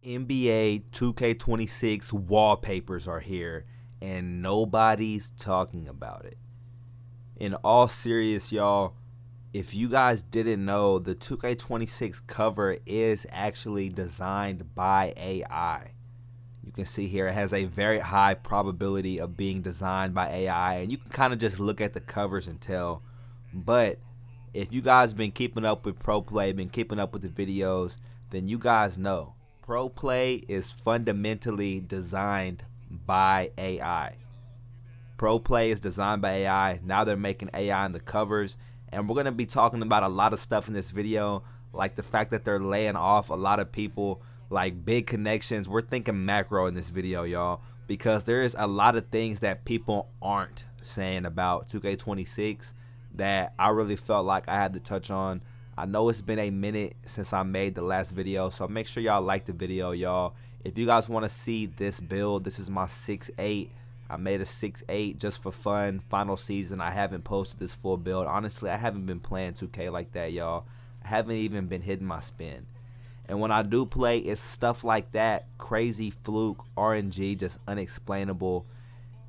NBA 2K26 wallpapers are here and nobody's talking about it. In all serious, y'all, if you guys didn't know, the 2K26 cover is actually designed by AI. You can see here it has a very high probability of being designed by AI, and you can kind of just look at the covers and tell. But if you guys been keeping up with Pro Play, been keeping up with the videos, then you guys know Pro Play is fundamentally designed by AI. Pro Play is designed by AI. Now they're making AI in the covers, and we're going to be talking about a lot of stuff in this video, like the fact that they're laying off a lot of people, like big connections. We're thinking macro in this video, y'all, because there is a lot of things that people aren't saying about 2K26 that I really felt like I had to touch on. I know it's been a minute since I made the last video, so make sure y'all like the video, y'all. If you guys want to see this build, this is my 6.8. I made a 6.8 just for fun. Final season, I haven't posted this full build. Honestly, I haven't been playing 2K like that, y'all. I haven't even been hitting my spin. And when I do play, it's stuff like that. Crazy fluke, RNG, just unexplainable.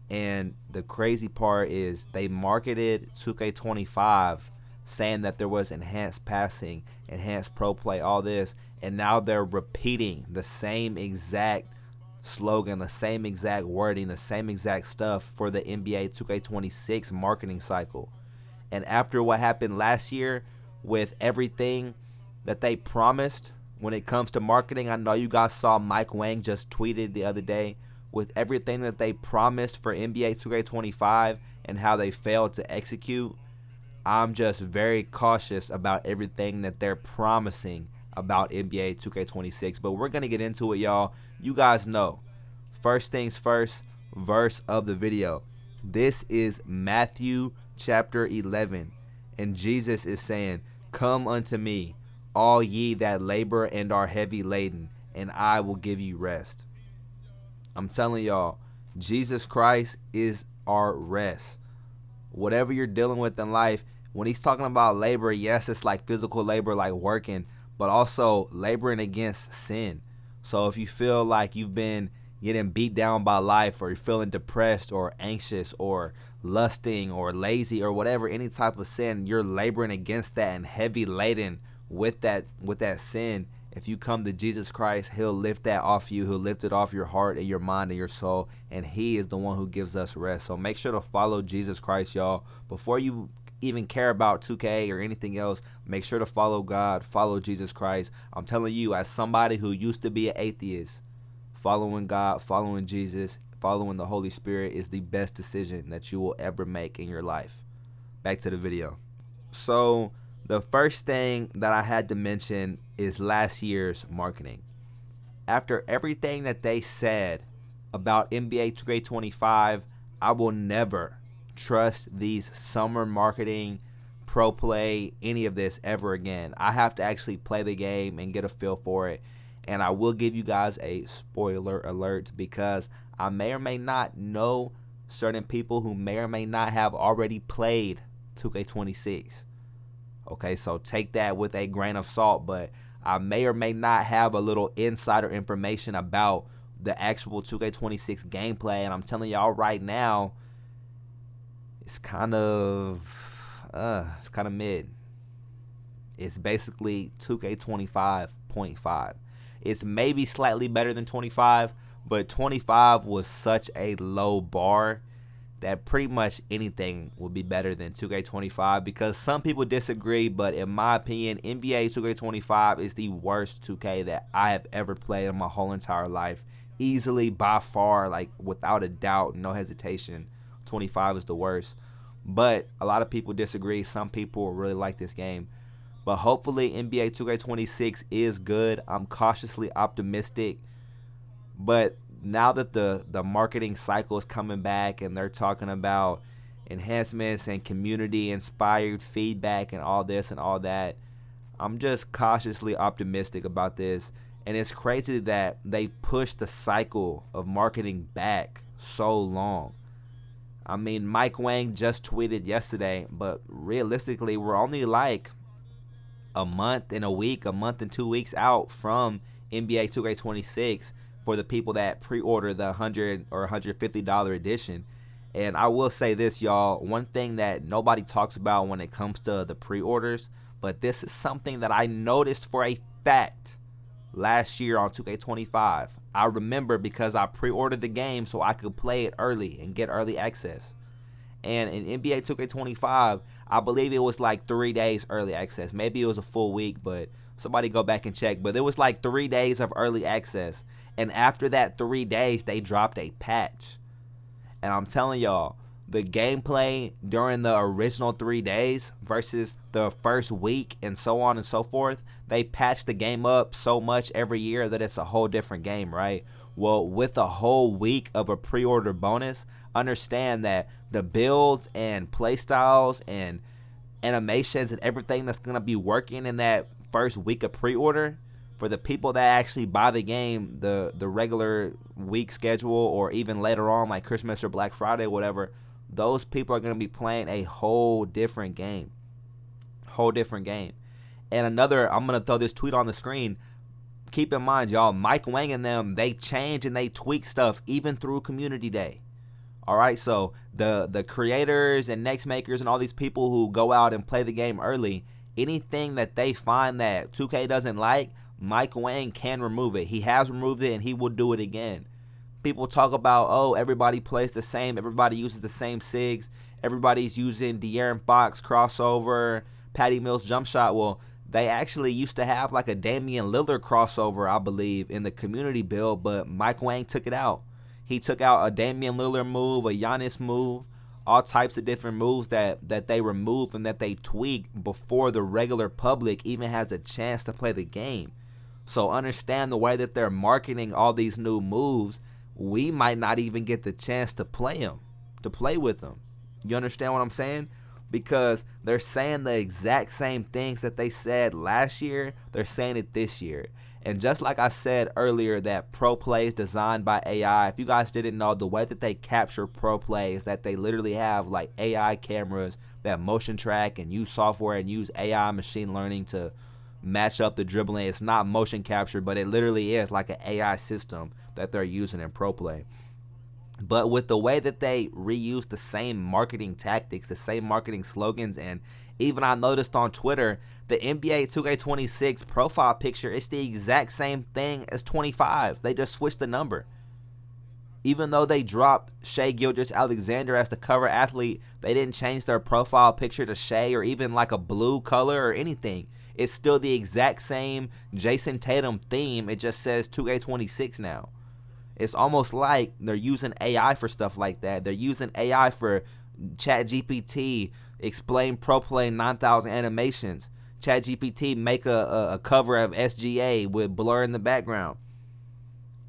And the crazy part is they marketed 2K25 saying that there was enhanced passing, enhanced pro play, all this. And now they're repeating the same exact slogan, the same exact wording, the same exact stuff for the NBA 2K26 marketing cycle. And after what happened last year with everything that they promised when it comes to marketing, I know you guys saw Mike Wang just tweeted the other day with everything that they promised for NBA 2K25 and how they failed to execute. I'm just very cautious about everything that they're promising about NBA 2K26, but we're gonna get into it, y'all. You guys know, first things first, verse of the video. This is Matthew chapter 11, and Jesus is saying, "Come unto me, all ye that labor and are heavy laden, and I will give you rest." I'm telling y'all, Jesus Christ is our rest. Whatever you're dealing with in life, when he's talking about labor, yes, it's like physical labor, like working, but also laboring against sin. So if you feel like you've been getting beat down by life, or you're feeling depressed or anxious or lusting or lazy or whatever, any type of sin, you're laboring against that and heavy laden with that sin. If you come to Jesus Christ, he'll lift that off you. He'll lift it off your heart and your mind and your soul, and he is the one who gives us rest. So make sure to follow Jesus Christ, y'all. Before you even care about 2K or anything else, make sure to follow God, follow Jesus Christ. I'm telling you, as somebody who used to be an atheist, following God, following Jesus, following the Holy Spirit is the best decision that you will ever make in your life. Back to the video. So the first thing that I had to mention is last year's marketing. After everything that they said about NBA 2K25, I will never trust these summer marketing, pro play, any of this ever again. I have to actually play the game and get a feel for it. And I will give you guys a spoiler alert, because I may or may not know certain people who may or may not have already played 2K26. Okay, so take that with a grain of salt, but I may or may not have a little insider information about the actual 2K26 gameplay. And I'm telling y'all right now, it's kind of mid. It's basically 2K25.5. It's maybe slightly better than 25, but 25 was such a low bar that pretty much anything would be better than 2K25, because some people disagree, but in my opinion, NBA 2K25 is the worst 2K that I have ever played in my whole entire life. Easily, by far, like without a doubt, no hesitation, 25 is the worst. But a lot of people disagree. Some people really like this game. But hopefully NBA 2K26 is good. I'm cautiously optimistic. But now that the marketing cycle is coming back and they're talking about enhancements and community inspired feedback and all this and all that, I'm just cautiously optimistic about this. And it's crazy that they pushed the cycle of marketing back so long. I mean, Mike Wang just tweeted yesterday, but realistically, we're only like a month and a week, a month and 2 weeks out from NBA 2K26 for the people that pre-order the $100 or $150 edition. And I will say this, y'all, one thing that nobody talks about when it comes to the pre-orders, but this is something that I noticed for a fact last year on 2K25. I remember because I pre-ordered the game so I could play it early and get early access. And in NBA 2K25, I believe it was like 3 days early access. Maybe it was a full week, but somebody go back and check. But it was like 3 days of early access. And after that 3 days, they dropped a patch. And I'm telling y'all, the gameplay during the original 3 days versus the first week and so on and so forth, they patched the game up so much every year that it's a whole different game, right? Well, with a whole week of a pre-order bonus, understand that the builds and playstyles and animations and everything that's going to be working in that first week of pre-order, for the people that actually buy the game, the regular week schedule, or even later on like Christmas or Black Friday, whatever, those people are going to be playing a whole different game. And another, I'm going to throw this tweet on the screen. Keep in mind, y'all, Mike Wang and them, they change and they tweak stuff even through Community Day. All right, so the creators and next makers and all these people who go out and play the game early, anything that they find that 2K doesn't like, Mike Wang can remove it. He has removed it and he will do it again. People talk about, oh, everybody plays the same, everybody uses the same SIGs, everybody's using De'Aaron Fox crossover, Patty Mills jump shot. Well, they actually used to have like a Damian Lillard crossover, I believe, in the community build, but Mike Wang took it out. He took out a Damian Lillard move, a Giannis move, all types of different moves that they removed and that they tweaked before the regular public even has a chance to play the game. So understand the way that they're marketing all these new moves, we might not even get the chance to play them, to play with them. You understand what I'm saying? Because they're saying the exact same things that they said last year, they're saying it this year. And just like I said earlier that pro play is designed by AI, if you guys didn't know, the way that they capture pro play is that they literally have like AI cameras that motion track and use software and use AI machine learning to match up the dribbling. It's not motion capture, but it literally is like an AI system that they're using in pro play. But with the way that they reuse the same marketing tactics, the same marketing slogans, and even I noticed on Twitter, the NBA 2K26 profile picture is the exact same thing as 25. They just switched the number. Even though they dropped Shai Gilgeous-Alexander as the cover athlete, they didn't change their profile picture to Shai or even like a blue color or anything. It's still the exact same Jason Tatum theme. It just says 2K26 now. It's almost like they're using AI for stuff like that. They're using AI for ChatGPT, explain pro play 9,000 animations. ChatGPT make a cover of SGA with blur in the background.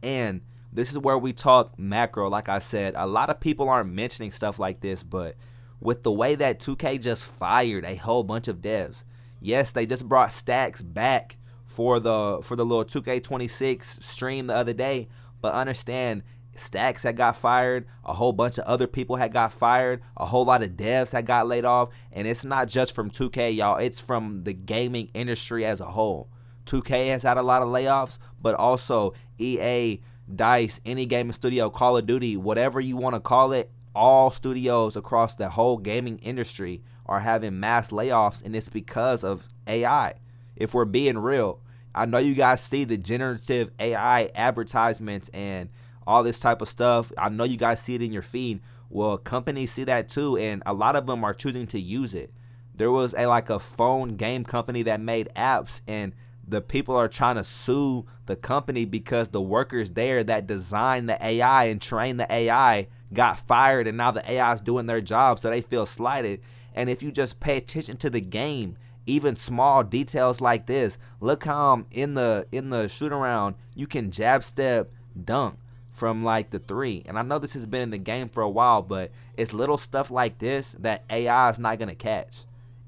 And this is where we talk macro. Like I said, a lot of people aren't mentioning stuff like this, but with the way that 2K just fired a whole bunch of devs. Yes, they just brought Stacks back for the little 2K26 stream the other day, but understand, Stacks had got fired, a whole bunch of other people had got fired, a whole lot of devs had got laid off, and it's not just from 2K, y'all, it's from the gaming industry as a whole. 2K has had a lot of layoffs, but also EA, DICE, any gaming studio, Call of Duty, whatever you want to call it, all studios across the whole gaming industry are having mass layoffs, and it's because of AI. If we're being real, I know you guys see the generative AI advertisements and all this type of stuff. I know you guys see it in your feed. Well, companies see that too, and a lot of them are choosing to use it. There was a phone game company that made apps, and the people are trying to sue the company because the workers there that designed the AI and trained the AI got fired, and now the AI is doing their job, so they feel slighted. And if you just pay attention to the game, even small details like this, look how in the shoot around you can jab step dunk from like the 3. And I know this has been in the game for a while, but it's little stuff like this that AI is not gonna catch.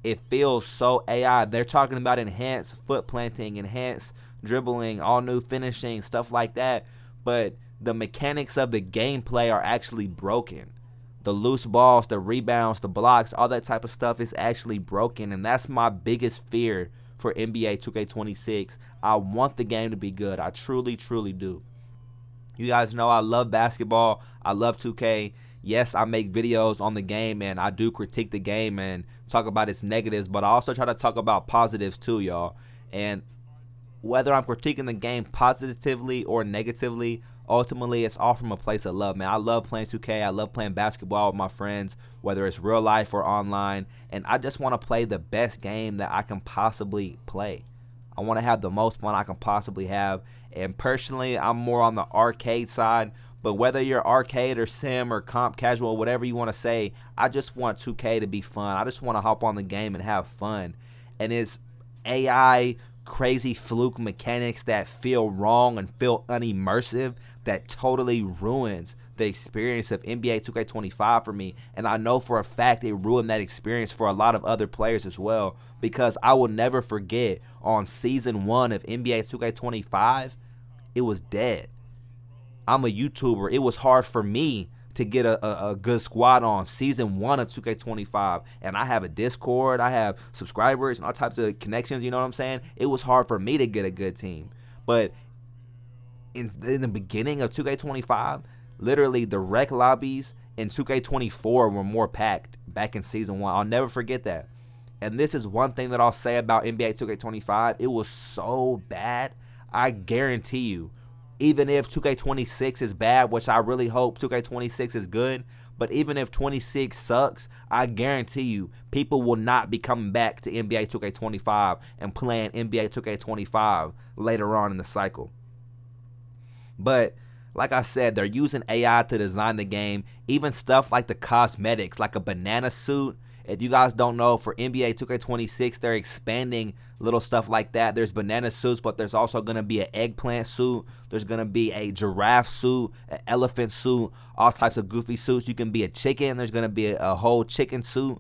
It feels so AI. They're talking about enhanced foot planting, enhanced dribbling, all new finishing, stuff like that, but the mechanics of the gameplay are actually broken. The loose balls, the rebounds, the blocks, all that type of stuff is actually broken, and that's my biggest fear for NBA 2K26. I want the game to be good. I truly, truly do. You guys know I love basketball. I love 2K. Yes, I make videos on the game and I do critique the game and talk about its negatives, but I also try to talk about positives too, y'all. And whether I'm critiquing the game positively or negatively, ultimately it's all from a place of love, man. I love playing 2K. I love playing basketball with my friends, whether it's real life or online. And I just want to play the best game that I can possibly play. I want to have the most fun I can possibly have. And personally, I'm more on the arcade side. But whether you're arcade or sim or comp casual, whatever you want to say, I just want 2K to be fun. I just want to hop on the game and have fun. And it's AI crazy fluke mechanics that feel wrong and feel unimmersive that totally ruins the experience of NBA 2K25 for me. And I know for a fact it ruined that experience for a lot of other players as well, because I will never forget on season 1 of NBA 2K25, it was dead. I'm a YouTuber. It was hard for me to get a good squad on season 1 of 2K25, and I have a Discord, I have subscribers and all types of connections, you know what I'm saying? It was hard for me to get a good team. But in the beginning of 2K25, literally the rec lobbies in 2K24 were more packed back in season 1. I'll never forget that. And this is one thing that I'll say about NBA 2K25. It was so bad, I guarantee you, even if 2K26 is bad, which I really hope 2K26 is good, but even if 26 sucks, I guarantee you people will not be coming back to NBA 2K25 and playing NBA 2K25 later on in the cycle. But like I said, they're using AI to design the game. Even stuff like the cosmetics, like a banana suit. If you guys don't know, for NBA 2K26, they're expanding little stuff like that. There's banana suits, but there's also going to be an eggplant suit. There's going to be a giraffe suit, an elephant suit, all types of goofy suits. You can be a chicken. There's going to be a whole chicken suit,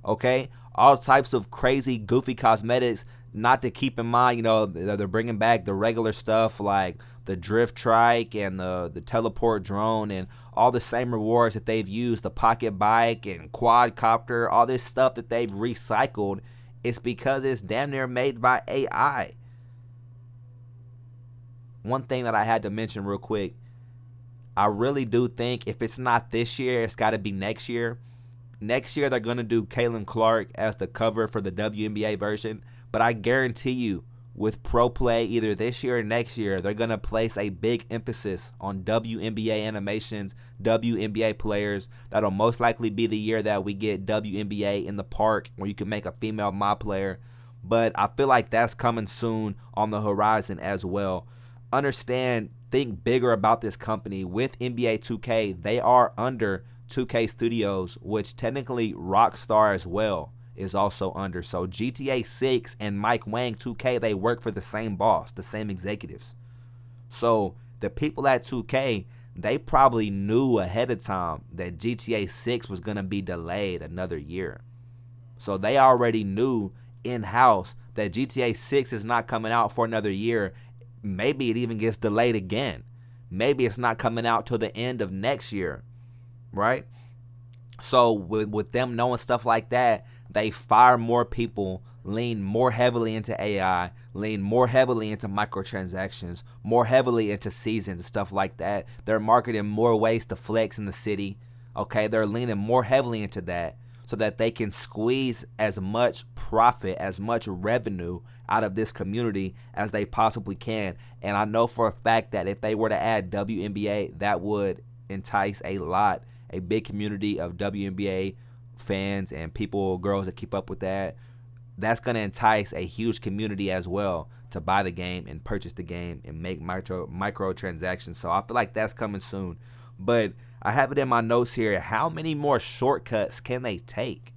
okay? All types of crazy, goofy cosmetics. Not to keep in mind, you know, they're bringing back the regular stuff like the drift trike and the teleport drone and all the same rewards that they've used, the pocket bike and quadcopter, all this stuff that they've recycled. It's because it's damn near made by AI. One thing that I had to mention real quick, I really do think if it's not this year, it's got to be next year. Next year, they're going to do Caitlin Clark as the cover for the WNBA version. But I guarantee you, with Pro Play either this year or next year, they're going to place a big emphasis on WNBA animations, WNBA players. That'll most likely be the year that we get WNBA in the park, where you can make a female mod player. But I feel like that's coming soon on the horizon as well. Understand, think bigger about this company. With NBA 2K, they are under 2K Studios, which technically Rockstar as well is also under. So GTA 6 and Mike Wang 2K, they work for the same boss, the same executives. So the people at 2K, they probably knew ahead of time that GTA 6 was going to be delayed another year. So they already knew in-house that GTA 6 is not coming out for another year. Maybe it even gets delayed again. Maybe it's not coming out till the end of next year, right? So with them knowing stuff like that, they fire more people, lean more heavily into AI, lean more heavily into microtransactions, more heavily into seasons and stuff like that. They're marketing more ways to flex in the city. Okay, they're leaning more heavily into that so that they can squeeze as much profit, as much revenue out of this community as they possibly can. And I know for a fact that if they were to add WNBA, that would entice a big community of WNBA fans and people, girls that keep up with that. That's going to entice a huge community as well to buy the game and purchase the game and make micro transactions. So I feel like that's coming soon. But I have it in my notes here. How many more shortcuts can they take?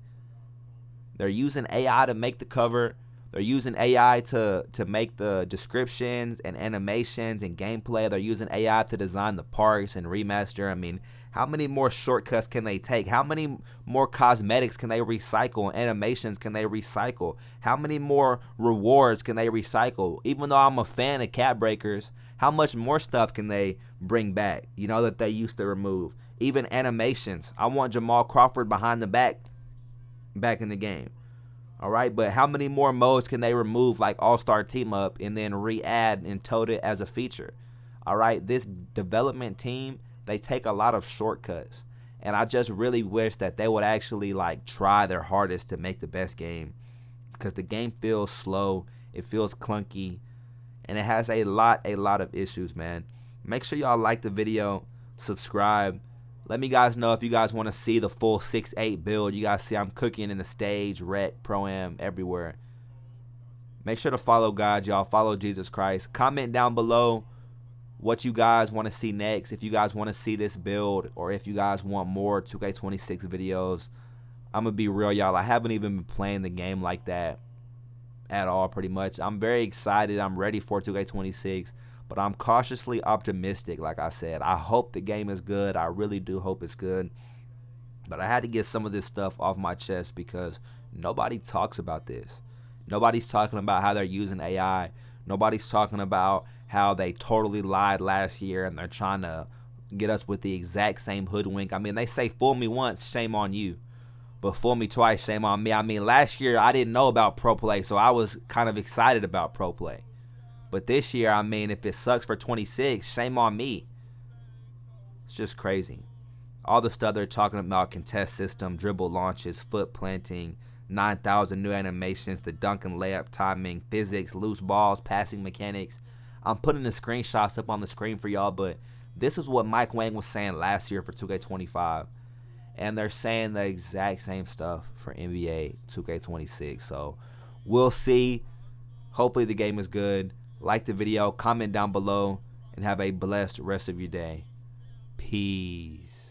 They're using AI to make the cover. They're using AI to make the descriptions and animations and gameplay. They're using AI to design the parks and remaster. I mean, how many more shortcuts can they take? How many more cosmetics can they recycle? Animations can they recycle? How many more rewards can they recycle? Even though I'm a fan of Cat Breakers, how much more stuff can they bring back, you know, that they used to remove? Even animations. I want Jamal Crawford behind the back in the game. All right, but how many more modes can they remove, like All-Star Team Up, and then re-add and tote it as a feature? All right, this development team, they take a lot of shortcuts, and I just really wish that they would actually like try their hardest to make the best game, because the game feels slow, it feels clunky, and it has a lot of issues, man. Make sure y'all like the video, subscribe. Let me guys know if you guys want to see the full 6-8 build. You guys see I'm cooking in the stage, rec, pro-am, everywhere. Make sure to follow God, y'all. Follow Jesus Christ. Comment down below what you guys want to see next. If you guys want to see this build, or if you guys want more 2K26 videos. I'm going to be real, y'all. I haven't even been playing the game like that at all, pretty much. I'm very excited. I'm ready for 2K26. But I'm cautiously optimistic, like I said. I hope the game is good. I really do hope it's good. But I had to get some of this stuff off my chest because nobody talks about this. Nobody's talking about how they're using AI. Nobody's talking about how they totally lied last year and they're trying to get us with the exact same hoodwink. I mean, they say fool me once, shame on you. But fool me twice, shame on me. I mean, last year I didn't know about Pro Play, so I was kind of excited about Pro Play. But this year, I mean, if it sucks for 26, shame on me. It's just crazy. All the stuff they're talking about, contest system, dribble launches, foot planting, 9,000 new animations, the dunk and layup timing, physics, loose balls, passing mechanics. I'm putting the screenshots up on the screen for y'all, but this is what Mike Wang was saying last year for 2K25. And they're saying the exact same stuff for NBA 2K26. So we'll see. Hopefully the game is good. Like the video, comment down below, and have a blessed rest of your day. Peace.